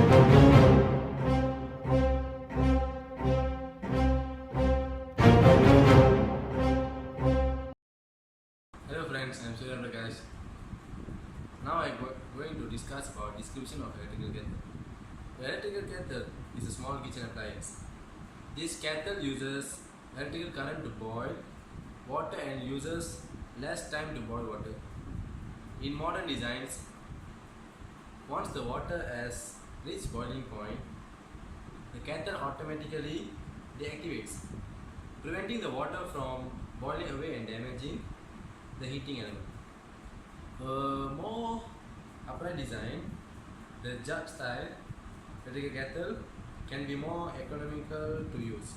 Hello friends, I'm Surya guys. Now I'm going to discuss about description of electrical kettle. The electrical kettle is a small kitchen appliance. This kettle uses electrical current to boil water and uses less time to boil water. In modern designs, once the water has reached boiling point, the kettle automatically deactivates, preventing the water from boiling away and damaging the heating element. More upright design, the jug style electrical kettle can be more economical to use.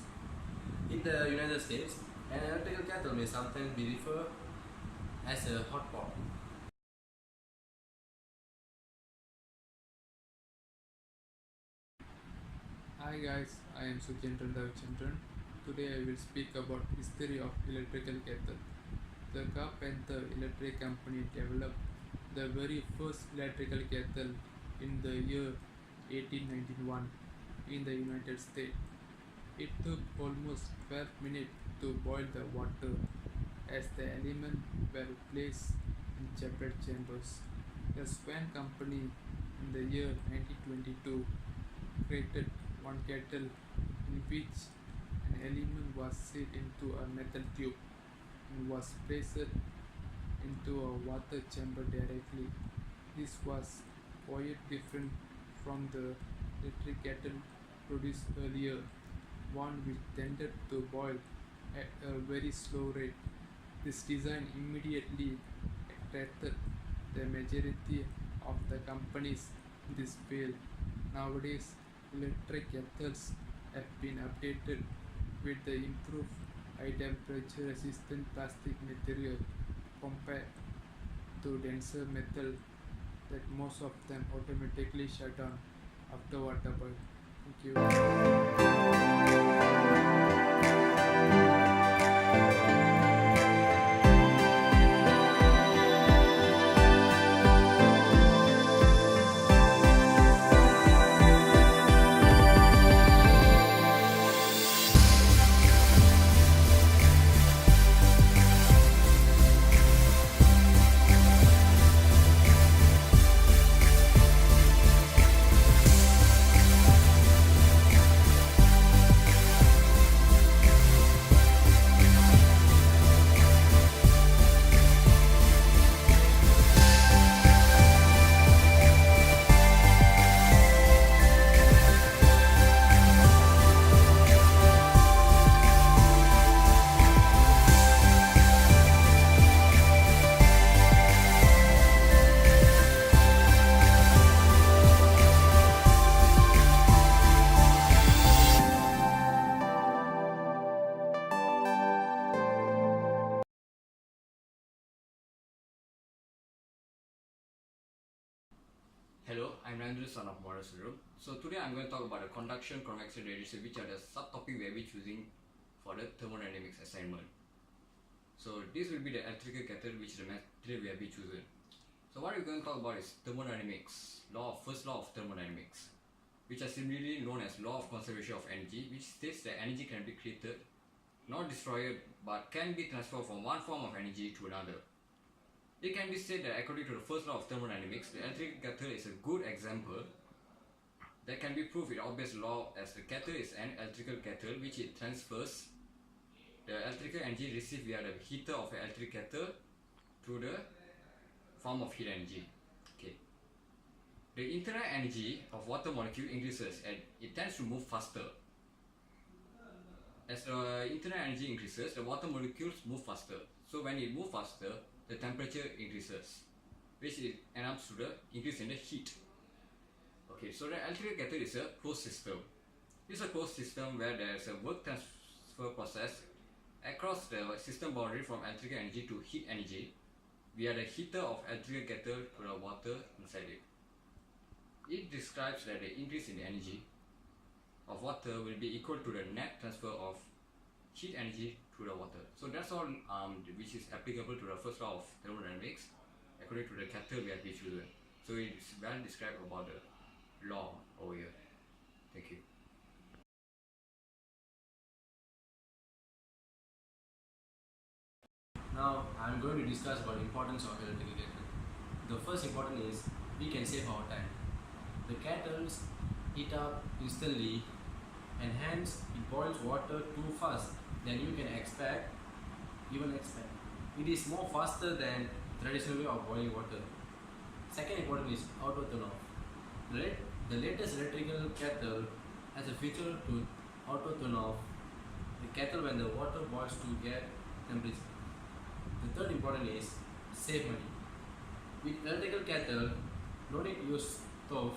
In the United States, an electrical kettle may sometimes be referred as a hot pot. Hi guys, I am Sujendran Ravichandran. Today I will speak about history of electrical kettle. The Carpenter Electric Company developed the very first electrical kettle in the year 1891 in the United States. It took almost 12 minutes to boil the water as the elements were placed in separate chambers. The Swan Company in the year 1922 created one kettle in which an element was set into a metal tube and was placed into a water chamber directly. This was quite different from the electric kettle produced earlier, one which tended to boil at a very slow rate. This design immediately attracted the majority of the companies in this field. Nowadays, electric kettles have been updated with the improved high temperature resistant plastic material compared to denser metal that most of them automatically shut down after water boil. Thank you. Hello, I'm Nandru, son of Morrisuru. So today I'm going to talk about the conduction, convection, radiation, which are the subtopic we will be choosing for the thermodynamics assignment. So this will be the electrical kettle, which is the material we will be choosing. So what we're going to talk about is thermodynamics, first law of thermodynamics, which are similarly known as law of conservation of energy, which states that energy can be created, not destroyed, but can be transferred from one form of energy to another. It can be said that according to the first law of thermodynamics, the electrical kettle is a good example that can be proved with obvious law, as the kettle is an electrical kettle which it transfers the electrical energy received via the heater of the electric kettle to the form of heat energy. Okay. The internal energy of water molecule increases and it tends to move faster. As the internal energy increases, the water molecules move faster. So when it moves faster, the temperature increases, which ends up to the increase in the heat. Okay, so the electrical kettle is a closed system. It's a closed system where there is a work transfer process across the system boundary from electrical energy to heat energy via the heater of electrical kettle to the water inside it. It describes that the increase in the energy of water will be equal to the net transfer of heat energy to the water. So that's all which is applicable to the first law of thermodynamics according to the kettle we have been chosen. So it's well described about the law over here. Thank you. Now I'm going to discuss about the importance of electrical kettle. The first important is we can save our time. The kettles heat up instantly and hence it boils water too fast than you can even expect. It is more faster than traditional way of boiling water. Second important is auto turn off. The latest electrical kettle has a feature to auto turn off the kettle when the water boils to get temperature. The third important is save money. With electrical kettle, no need to use stove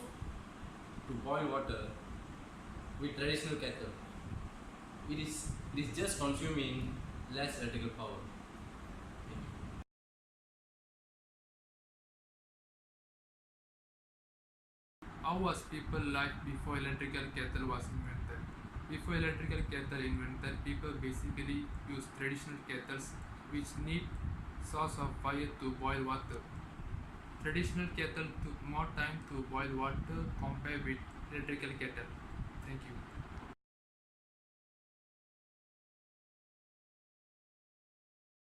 to boil water with traditional kettle. It is just consuming less electrical power. Thank you. How was people life before electrical kettle was invented? Before electrical kettle invented, people basically used traditional kettles which need source of fire to boil water. Traditional kettle took more time to boil water compared with electrical kettle.